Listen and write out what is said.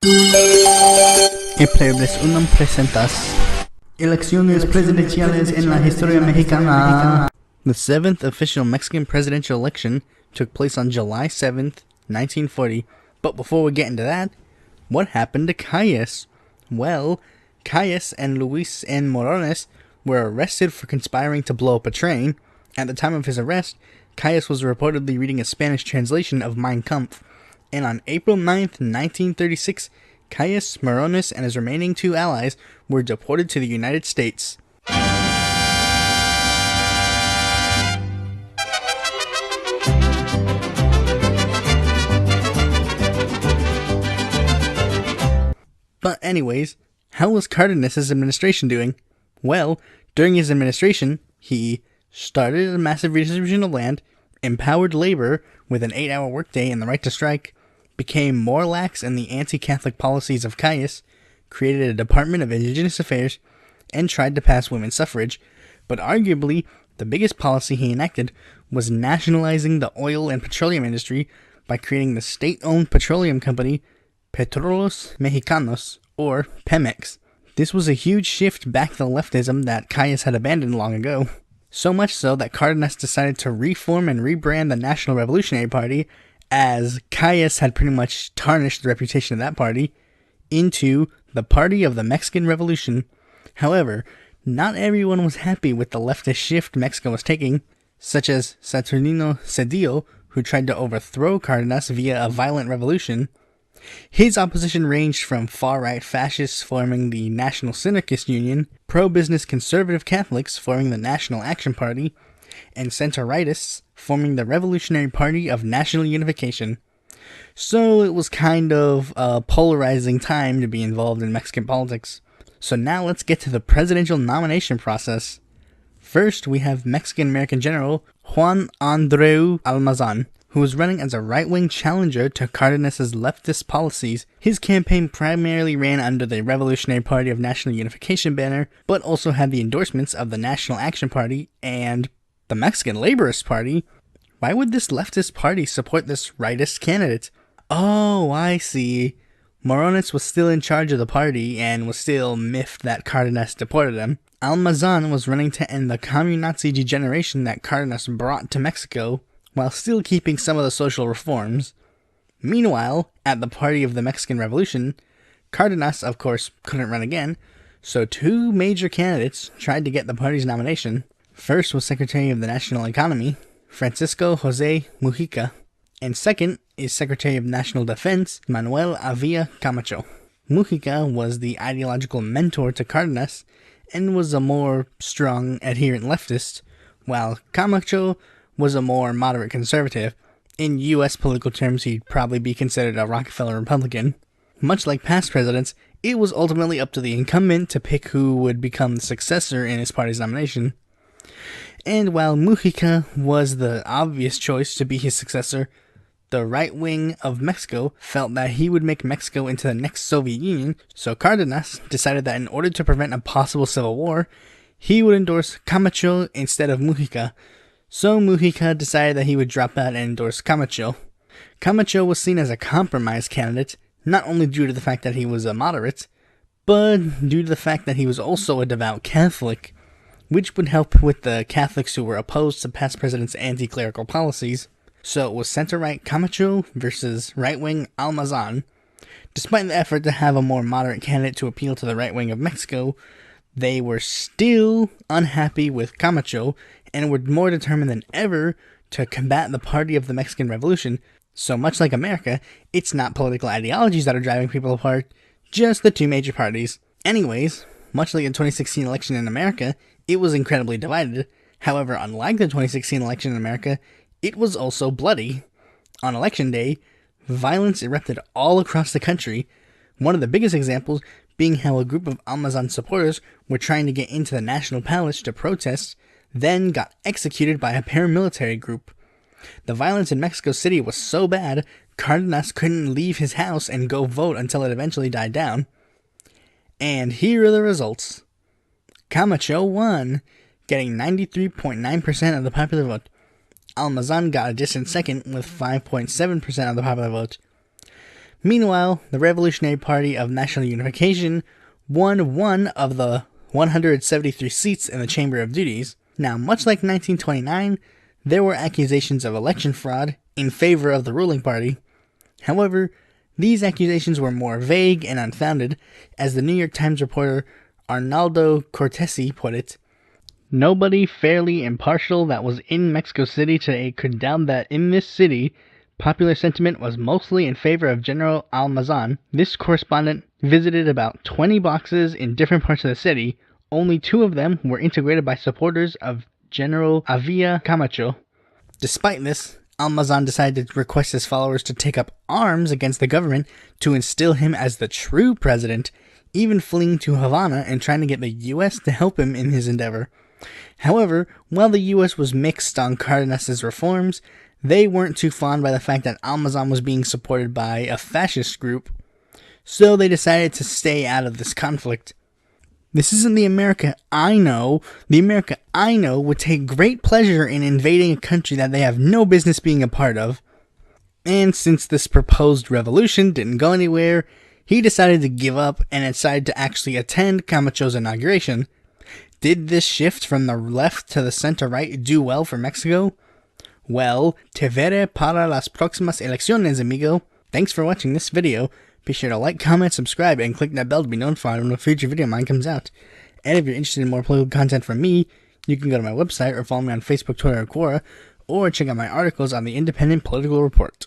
Y plebes unam presentas elecciones presidenciales en la historia mexicana. The 7th official Mexican presidential election took place on July 7th, 1940. But before we get into that, what happened to Calles? Well, Calles and Luis N. Morones were arrested for conspiring to blow up a train. At the time of his arrest, Calles was reportedly reading a Spanish translation of Mein Kampf. And on April 9th, 1936, Calles, Morones, and his remaining two allies were deported to the United States. But anyways, how was Cardenas' administration doing? Well, during his administration, he started a massive redistribution of land, empowered labor with an 8-hour workday and the right to strike, became more lax in the anti-Catholic policies of Calles, created a Department of Indigenous Affairs, and tried to pass women's suffrage. But arguably, the biggest policy he enacted was nationalizing the oil and petroleum industry by creating the state-owned petroleum company Petróleos Mexicanos, or Pemex. This was a huge shift back to leftism that Calles had abandoned long ago. So much so that Cardenas decided to reform and rebrand the National Revolutionary Party, as Calles had pretty much tarnished the reputation of that party, into the Party of the Mexican Revolution. However, not everyone was happy with the leftist shift Mexico was taking, such as Saturnino Cedillo, who tried to overthrow Cardenas via a violent revolution. His opposition ranged from far-right fascists forming the National Syndicalist Union, pro-business conservative Catholics forming the National Action Party, and center-rightists forming the Revolutionary Party of National Unification. So it was kind of a polarizing time to be involved in Mexican politics. So now let's get to the presidential nomination process. First, we have Mexican-American General Juan Andreu Almazan, who was running as a right-wing challenger to Cardenas' leftist policies. His campaign primarily ran under the Revolutionary Party of National Unification banner, but also had the endorsements of the National Action Party and the Mexican Laborist Party. Why would this leftist party support this rightist candidate? Oh, I see. Morones was still in charge of the party and was still miffed that Cardenas deported him. Almazan was running to end the communazi degeneration that Cardenas brought to Mexico, while still keeping some of the social reforms. Meanwhile, at the Party of the Mexican Revolution, Cardenas, of course, couldn't run again, so two major candidates tried to get the party's nomination. First was Secretary of the National Economy, Francisco Jose Mujica, and second is Secretary of National Defense, Manuel Avila Camacho. Mujica was the ideological mentor to Cardenas and was a more strong adherent leftist, while Camacho was a more moderate conservative. In U.S. political terms, he'd probably be considered a Rockefeller Republican. Much like past presidents, it was ultimately up to the incumbent to pick who would become the successor in his party's nomination. And while Mujica was the obvious choice to be his successor, the right wing of Mexico felt that he would make Mexico into the next Soviet Union, so Cardenas decided that in order to prevent a possible civil war, he would endorse Camacho instead of Mujica. So Mujica decided that he would drop out and endorse Camacho. Camacho was seen as a compromise candidate, not only due to the fact that he was a moderate, but due to the fact that he was also a devout Catholic, which would help with the Catholics who were opposed to past presidents' anti-clerical policies. So it was center-right Camacho versus right-wing Almazan. Despite the effort to have a more moderate candidate to appeal to the right wing of Mexico, they were still unhappy with Camacho and were more determined than ever to combat the Party of the Mexican Revolution. So much like America, it's not political ideologies that are driving people apart, just the two major parties. Anyways, much like the 2016 election in America, it was incredibly divided. However, unlike the 2016 election in America, it was also bloody. On election day, violence erupted all across the country, one of the biggest examples being how a group of Almazan supporters were trying to get into the National Palace to protest, then got executed by a paramilitary group. The violence in Mexico City was so bad, Cardenas couldn't leave his house and go vote until it eventually died down. And here are the results. Camacho won, getting 93.9% of the popular vote. Almazan got a distant second with 5.7% of the popular vote. Meanwhile, the Revolutionary Party of National Unification won one of the 173 seats in the Chamber of Deputies. Now, much like 1929, there were accusations of election fraud in favor of the ruling party. However, these accusations were more vague and unfounded, as the New York Times reporter Arnaldo Cortesi put it. Nobody fairly impartial that was in Mexico City today could doubt that in this city, popular sentiment was mostly in favor of General Almazan. This correspondent visited about 20 boxes in different parts of the city. Only 2 of them were integrated by supporters of General Avila Camacho. Despite this, Almazan decided to request his followers to take up arms against the government to instill him as the true president, even fleeing to Havana and trying to get the U.S. to help him in his endeavor. However, while the U.S. was mixed on Cardenas' reforms, they weren't too fond by the fact that Almazan was being supported by a fascist group, so they decided to stay out of this conflict. This isn't the America I know. The America I know would take great pleasure in invading a country that they have no business being a part of. And since this proposed revolution didn't go anywhere, he decided to give up and decided to actually attend Camacho's inauguration. Did this shift from the left to the center-right do well for Mexico? Well, te veré para las próximas elecciones, amigo. Thanks for watching this video. Be sure to like, comment, subscribe, and click that bell to be notified when a future video of mine comes out. And if you're interested in more political content from me, you can go to my website or follow me on Facebook, Twitter, or Quora, or check out my articles on the Independent Political Report.